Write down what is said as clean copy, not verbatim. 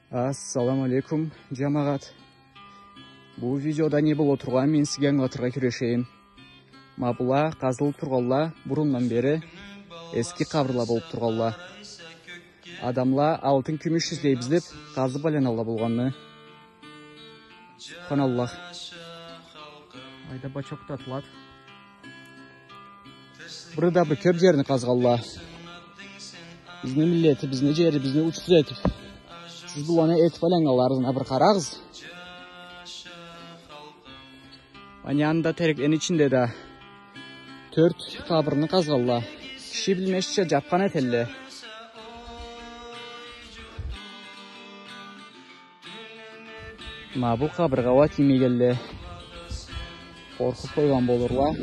Ассаламу алейкум, жамағат. Бұл видеода не бұл отырған мен сізге аңлатырға күрешейін. Мабыла қазылып тұрғалла бұрыннан бері ескі қабырла болып тұрғалла. Адамла алтын күміш іздейбіздіп қазы баляналла болғанны. Қаналлах. Айда бачок татылады. Бұрыда бір көп жеріні қазғалла. Бізні миллеті, бізні жері, бізні ұчсыз етіп. Siz bu ana et falangalarına bir qarağız. Yanında tereklerin içinde de 4 kabırını kazgalla. Kişi bilmeşçe japkan etelle. Ma bu kabırga va timegelle. Korkup koygan bolurlar.